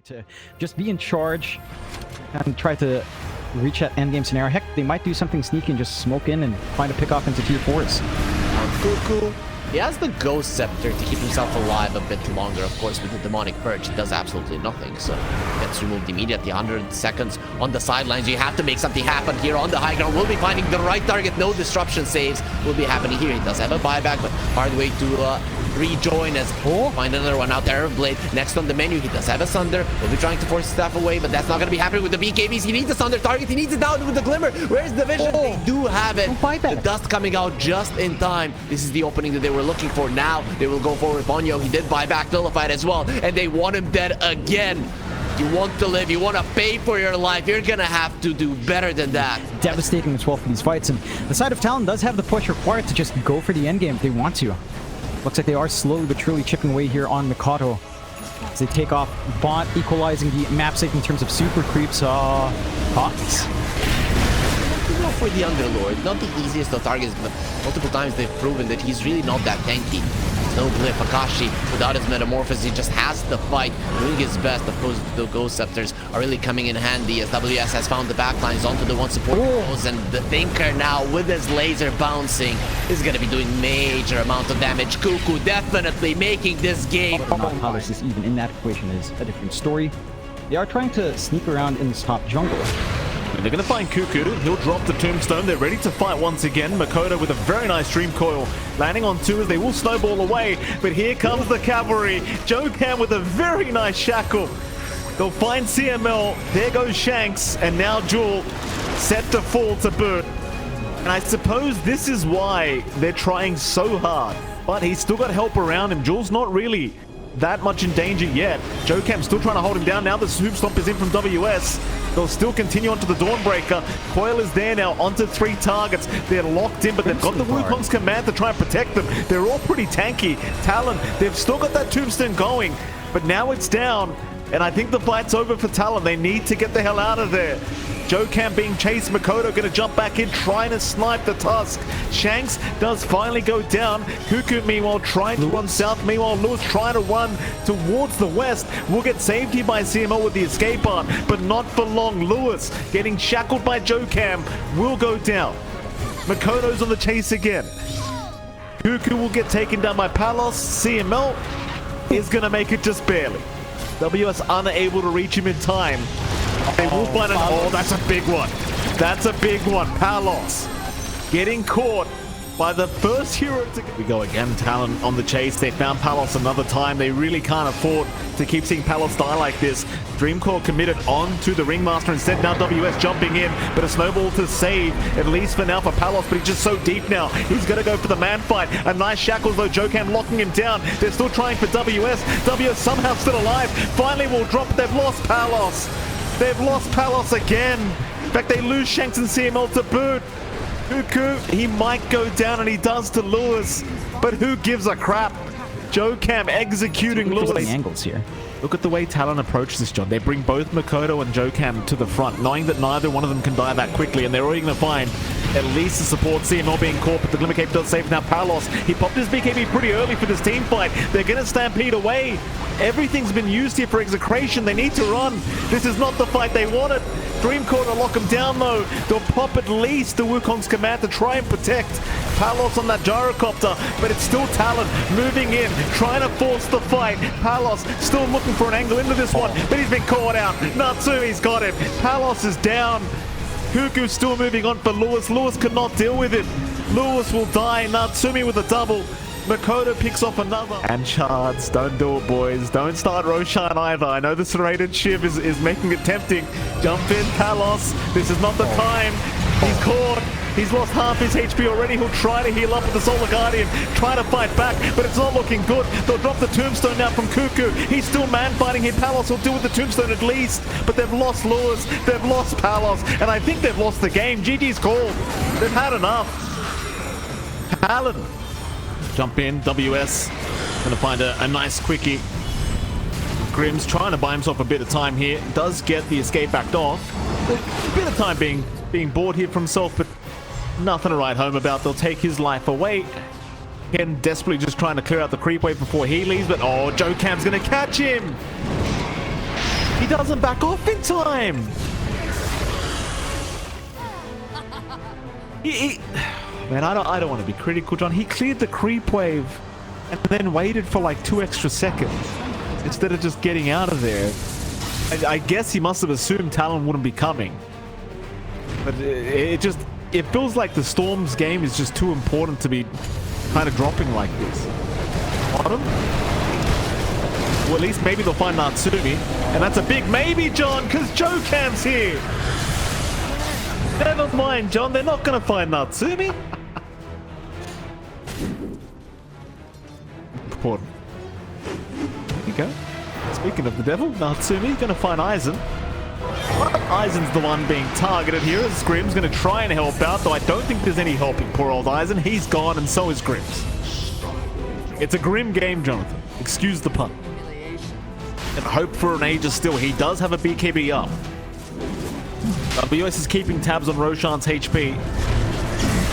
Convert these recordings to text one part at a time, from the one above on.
to just be in charge and try to reach that endgame scenario. Heck, they might do something sneaky and just smoke in and find a pick off into tier 4s. Cuckoo, he has the Ghost Scepter to keep himself alive a bit longer. Of course, with the Demonic Purge, it does absolutely nothing, so gets removed immediately. 100 seconds on the sidelines. You have to make something happen here on the high ground. We'll be finding the right target. No disruption saves will be happening here. He does have a buyback, but hard way to rejoin as find another one out there. Blade next on the menu. He does have a Sunder. We'll be trying to force his staff away, but that's not going to be happening with the BKBs. He needs a Sunder target. He needs it down with the Glimmer. Where's the vision? They do have it. The dust coming out just in time. This is the opening that they were looking for. Now they will go forward. Bonyo, he did buy back Nullified as well, and they want him dead again. You want to live, you want to pay for your life, you're gonna have to do better than that. Devastating as well for these fights, and the side of Talon does have the push required to just go for the endgame if they want to. Looks like they are slowly but truly chipping away here on Mikoto as they take off Bot, equalizing the map safe in terms of super creeps. Hawks. For the Underlord, not the easiest of targets, but multiple times they've proven that he's really not that tanky. No Glyph. Akashi, without his Metamorphosis, he just has to fight, doing his best. Of course, the Ghost Scepters are really coming in handy as WS has found the backlines onto the one support roles, and the Thinker now with his laser bouncing is going to be doing major amount of damage. Cuckoo definitely making this game. How this is even in that equation is a different story. They are trying to sneak around in this top jungle. They're going to find Cuckoo. He'll drop the Tombstone. They're ready to fight once again. Mikoto with a very nice Dream Coil. Landing on 2 as they will snowball away. But here comes the cavalry. Johan with a very nice Shackle. They'll find CML. There goes Shanks. And now Jewel set to fall to boot. And I suppose this is why they're trying so hard. But he's still got help around him. Jewel's not really that much in danger yet. Jokam's still trying to hold him down. Now the Swoop Stomp is in from WS. They'll still continue onto the Dawnbreaker. Coil is there now onto 3 targets. They're locked in, but they've got the Wukong's command to try and protect them. They're all pretty tanky. Talon, they've still got that Tombstone going, but now it's down. And I think the fight's over for Talon. They need to get the hell out of there. Jokan being chased. Mikoto going to jump back in, trying to snipe the Tusk. Shanks does finally go down. Cuckoo, meanwhile, trying to run south. Meanwhile, Lewis trying to run towards the west. Will get saved here by CMO with the escape arm, but not for long. Lewis getting shackled by Jokan will go down. Mikoto's on the chase again. Cuckoo will get taken down by Palos. CML is going to make it just barely. WS unable to reach him in time. They will find an... Oh, that's a big one. That's a big one. Palos getting caught by the first hero to... We go again. Talon on the chase. They found Palos another time. They really can't afford to keep seeing Palos die like this. Dreamcore committed on to the Ringmaster instead. Now WS jumping in, but a snowball to save, at least for now for Palos, but he's just so deep now. He's going to go for the man fight. A nice Shackles though. Jokan locking him down. They're still trying for WS. WS somehow still alive. Finally will drop. They've lost Palos. They've lost Palos again. In fact, they lose Shanks and CML to boot. Cuckoo, he might go down, and he does to Lewis, but who gives a crap? Jokan executing Lewis. Angles here. Look at the way Talon approach this, John. They bring both Mikoto and Jokan to the front, knowing that neither one of them can die that quickly, and they're already going to find at least the support. CML being caught, but the Glimmer Cape does save now Palos. He popped his BKB pretty early for this team fight. They're going to stampede away. Everything's been used here for execration. They need to run. This is not the fight they wanted. Dreamcore to lock him down though. They'll pop at least the Wukong's command to try and protect Palos on that gyrocopter, but it's still Talon moving in, trying to force the fight. Palos still looking for an angle into this one, but he's been caught out. Natsumi's got him. Palos is down. Cuckoo's still moving on for Lewis. Lewis cannot deal with it. Lewis will die. Natsumi with a double. Mikoto picks off another. And shards, don't do it, boys. Don't start Roshan either. I know the serrated Shiv is making it tempting. Jump in, Palos. This is not the time. He's caught. He's lost half his HP already. He'll try to heal up with the Solar Guardian, try to fight back, but it's not looking good. They'll drop the Tombstone now from Cuckoo. He's still man-fighting here. Palos will deal with the Tombstone at least, but they've lost Lewis. They've lost Palos, and I think they've lost the game. GG's called. They've had enough. Talon. Jump in, WS. Gonna find a nice quickie. Grimm's trying to buy himself a bit of time here. Does get the escape backed off. A bit of time being bored here from himself, but nothing to write home about. They'll take his life away. Ken desperately just trying to clear out the creep wave before he leaves, but oh, Jokam's gonna catch him. He doesn't back off in time. Man, I don't want to be critical, John. He cleared the creep wave and then waited for like 2 extra seconds instead of just getting out of there. I guess he must have assumed Talon wouldn't be coming. But it feels like the Storm's game is just too important to be kind of dropping like this. Bottom? Well, at least maybe they'll find Natsumi. And that's a big maybe, John, because Jokam's here. Never mind, John. They're not going to find Natsumi. Important. There you go. Speaking of the devil, Natsumi going to find Aizen. Aizen's the one being targeted here as Grimm's going to try and help out, though I don't think there's any helping poor old Aizen. He's gone and so is Grimm's. It's a grim game, Jonathan. Excuse the pun. And hope for an Aegis still. He does have a BKB up. WS is keeping tabs on Roshan's HP.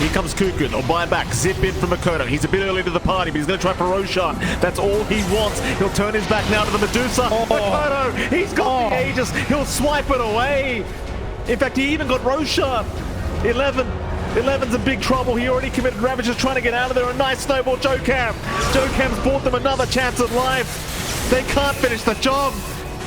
Here comes Kuku. They'll buy back. Zip in from Mikoto. He's a bit early to the party, but he's going to try for Roshan. That's all he wants. He'll turn his back now to the Medusa. Mikoto, he's got the Aegis. He'll swipe it away. In fact, he even got Roshan. 11's in big trouble. He already committed Ravages trying to get out of there. A nice snowball, Jokam. Jokam's bought them another chance at life. They can't finish the job.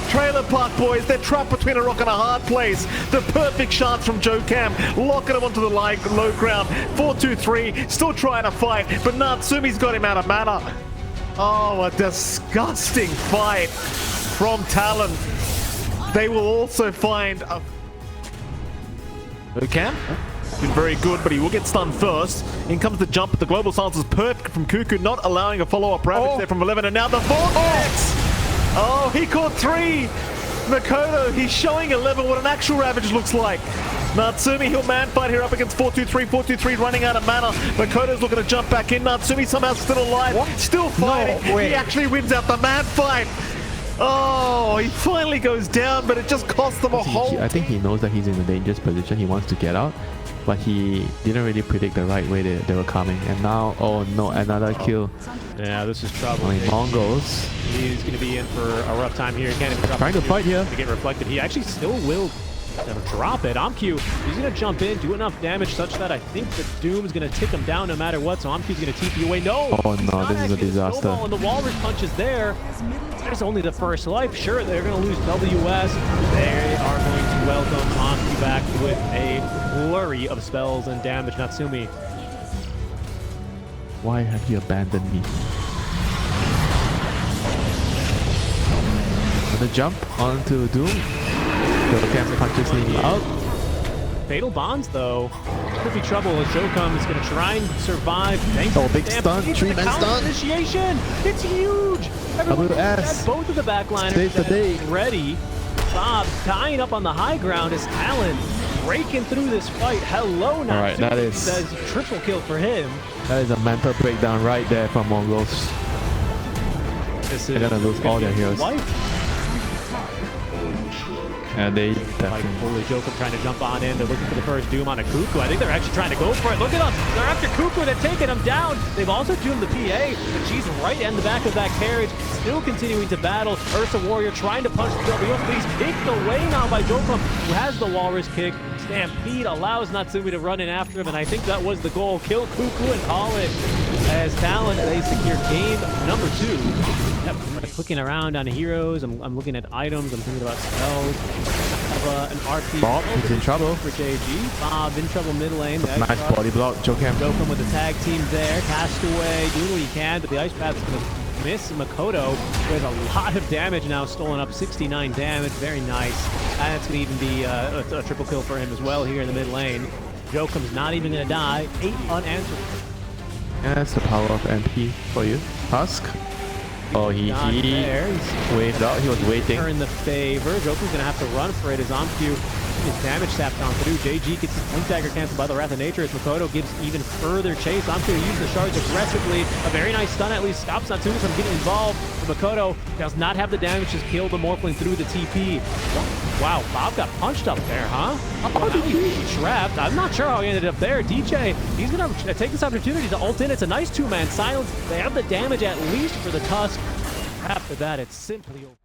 Trailer Park Boys, they're trapped between a rock and a hard place. The perfect shots from Jokam, locking him onto the low ground. 4-2-3, still trying to fight, but Natsumi's got him out of mana. Oh, a disgusting fight from Talon. They will also find a... Jokam? Been very good, but he will get stunned first. In comes the jump, but the global silence is perfect from Kuku, not allowing a follow-up ravage there from 11, and now the vortex! Oh, he caught 3! Mikoto, he's showing 11 what an actual ravage looks like. Natsumi, he'll man fight here up against 4-2-3, 4-2-3 running out of mana. Mikoto's looking to jump back in. Natsumi somehow still alive, still fighting. No, he actually wins out the man fight. Oh, he finally goes down, but it just cost them a whole... I think he knows that he's in a dangerous position. He wants to get out, but he didn't really predict the right way they were coming. And now, oh no, another kill. Yeah, this is trouble. I mean, Mongols. He's going to be in for a rough time here. He can't even drop trying to fight here. To get reflected. He actually still will drop it. Amq, he's going to jump in, do enough damage such that I think the Doom is going to tick him down no matter what. So Amq's going to TP away. No! Oh no, this is a disaster. And the Walrus punch is there. There's only the first life. Sure, they're going to lose WS. They are going to welcome Amq back with a flurry of spells and damage. Natsumi. Why have you abandoned me? Gonna jump onto Doom. Jokam punches him out. Fatal bonds though. Could be trouble as Jokam is going to try and survive. Thanks oh, big stun, 3-man stun. Initiation. It's huge. Everyone WS. both of the backliners Save the day. ready. Bob tying up on the high ground as Talon breaking through this fight. Hello, now. Alright, that is... says triple kill for him. That is a mental breakdown right there from Mongols. They're gonna lose all their heroes. And they definitely... Holy Jokam trying to jump on in. They're looking for the first Doom on a Kuku. I think they're actually trying to go for it. Look at them. They're after Kuku. They're taking him down. They've also doomed the PA, but she's right in the back of that carriage. Still continuing to battle. Ursa Warrior trying to punch the WS, but he's kicked away now by Jokam, who has the Walrus kick. Stampede allows Natsumi to run in after him, and I think that was the goal. Kill Kuku and call it. As Talon, they secure game number 2. Yep, clicking around on heroes. I'm looking at items. I'm thinking about spells. An RP. Bob is in trouble. For JG. Bob in trouble mid lane. Nice body block. Jokam with the tag team there. Castaway doing what he can, but the Ice Path's going to miss Mikoto with a lot of damage now, stolen up 69 damage. Very nice. And it's going to even be a triple kill for him as well here in the mid lane. Jokam's not even going to die. 8 unanswered. Yeah, that's the power of MP for you. Husk. Oh, he waved out. He was waiting. In the favor. Jokam's going to have to run for it as Amq his damage tapped on through. JG gets his Blink Dagger canceled by the Wrath of Nature as Mikoto gives even further chase. Amq uses the shards aggressively. A very nice stun at least stops Natsumi from getting involved. Mikoto does not have the damage to kill the Morphling through the TP. Wow, Bob got punched up there, huh? How did he trapped? I'm not sure how he ended up there. DJ, he's going to take this opportunity to ult in. It's a nice 2-man silence. They have the damage at least for the Tusk. After that, it's simply over.